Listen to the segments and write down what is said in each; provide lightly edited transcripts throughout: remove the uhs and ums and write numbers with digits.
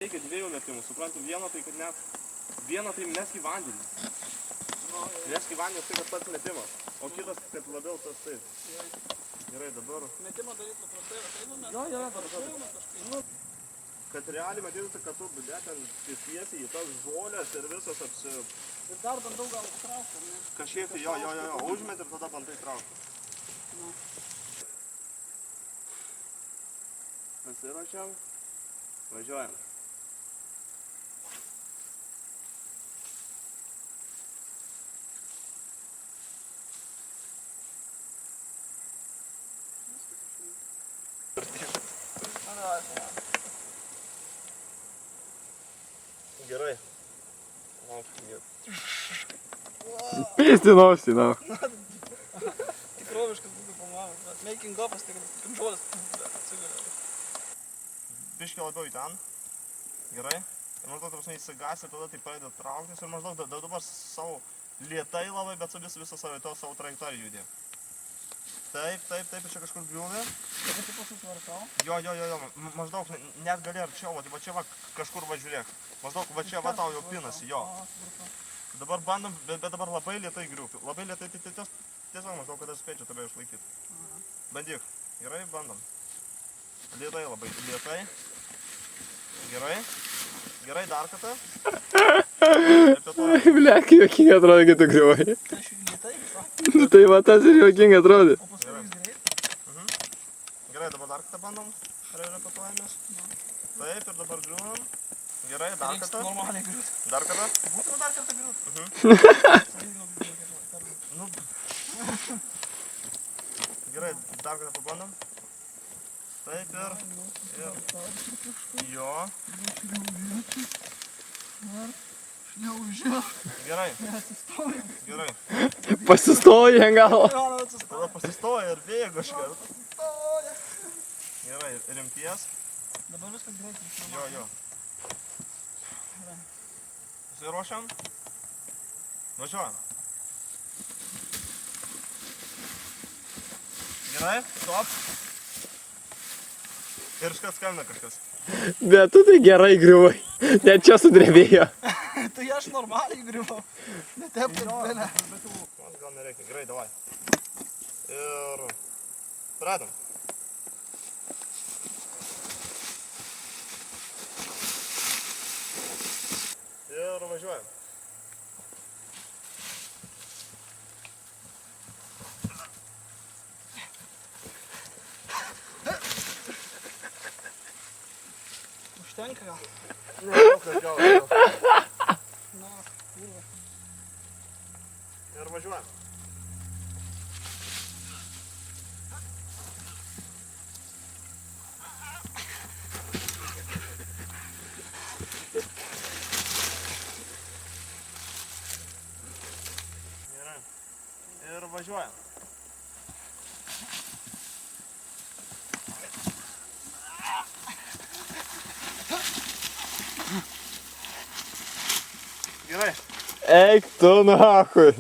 Reikia dviejų metimų, suprantu, vieną tai, kad net vieną tai mesk į vandenį. Mesk į vandenį, tai kad pats metimas, o kitas, kad labiau tas taip. Gerai, dabar. Metimą daryti paprastai, va tai numet. Jo, dabar. Kad realiai matytų, kad tu ten tiesiai į tas žolės ir visas apsi... Ir dar bandau gal traukti, ar ne? Kažkiek tai, jo, užmet ir tada bandai traukti. Pasiruošiam, važiuojam. Gerai. Pėsti nosį, na. Tikroviškas būtų pamavęs, bet making up'as, tai kaip žolės atsigalia. Biškį labiau į ten. Gerai. Ir maždaug įsigasi, tada tai pradeda trauktis ir maždaug dabar savo lėtai labai, bet su visą savo trajektoriją judė. Taip, ir čia kažkur griūvė. Kaip tu pasitvarkau? Jo, maždaug net gali arčiau, va čia va kažkur va žiūrėk. Maždaug va čia va tau jau pinasi, jo. Dabar bandom, bet dabar labai lėtai griūvi. Labai lėtai, tai tiesiog maždaug, kad aš spėčiau tave išlaikyti. Bandyk. Gerai, bandom. Lėtai labai, lėtai. Gerai, dar kartą. Blet, kaip juokingai atrodo, kai tu griuoji. Tai aš lėtai visą. Nu tai va tas ir juokingai atrodo. O paskui jis greit? Gerai, dabar dar kartą bandom. Repetuojamės. Taip, ir dabar griūvam. Gerai, dar Reiks kartą. normaliai griūt. Dar kartą. Būtina dar kartą griūt. Nu. Gerai, dar kartą pabandom. Taip ir... Jo. Šliaužia. Gerai. Atsistoja. Gerai. Pasistoji ant galo. Tada pasistoja ir bėgo iškart. Atsistoja. Gerai, rimties. Dabar viskas greitai. Jo. Pasiruošiam. Važiuojam. Gerai, stop. Ir iškart skambina kažkas. Bet tu tai gerai griuvai. Net čia sudrebėjo. Tai aš normaliai griuvau. Netepti belę. Man gal nereikia. Gerai, davai. Ir... Pradam. Ir važiuojam. Užtenka gal. Gal. Na, kurva. Ir važiuojam. Gerai. Ir važiuojam. Gerai. Eik tu nahui.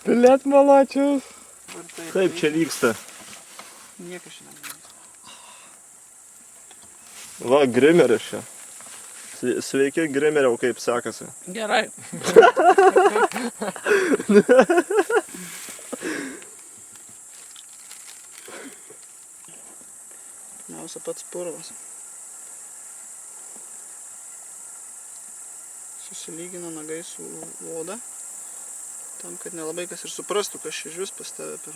Blet malačius. Kaip čia vyksta? Niekas šiandien. Va, grimeris čia. Sveiki, grimeriau, kaip sekasi? Gerai. Pirmiausia pats purvas. Susilygino nagai su oda, tam, kad nelabai kas ir suprastų, kas čia žiūs pas tave per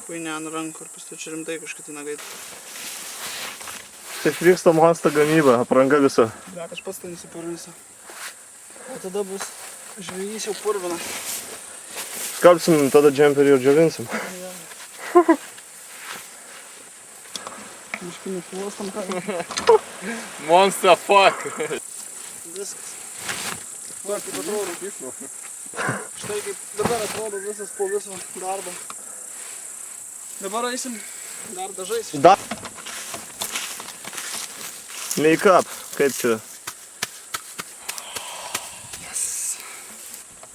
huinę ant rankų ir pas tave čia rimtai kažkati nagai. Taip vyksta monsta gamyba, apranga visa. Bet aš pats tai nusipurvinsiu. O tada bus žvejys jau purvina. Skalbsim tada džemperį ir džiovinsim. Miškinį šluostam ką. Monster fuck. Viskas. Va, kaip atrodo. Štai kaip dabar atrodo visas po viso darbo. Dabar eisim dar dažais. Make up, kaip čia?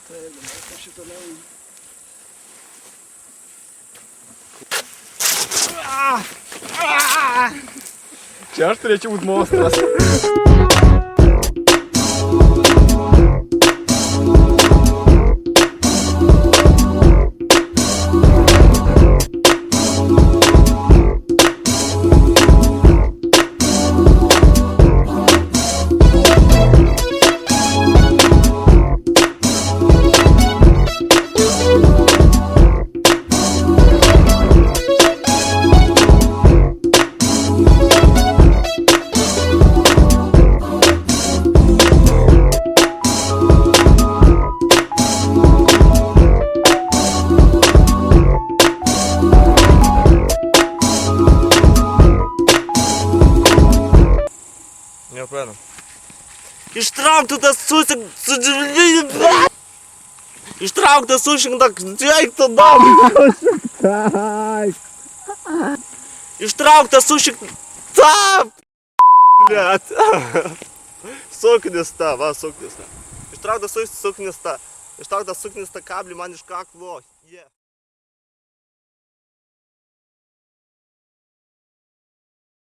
Taip, dabar šitą leidžiu. Čia aš turėčiau būt monstras. Nepraeina. Ištrauk tu tas susik su džiavlinį, blet! Ištrauk tas sušintak, eik tu dam! Ištrauk tas sušintak, blet! Suknis ta, va, suknis ta. Ištrauk tas suknis ta. Ištrauk tas suknis ta kablį man iš kaklo. Yeah.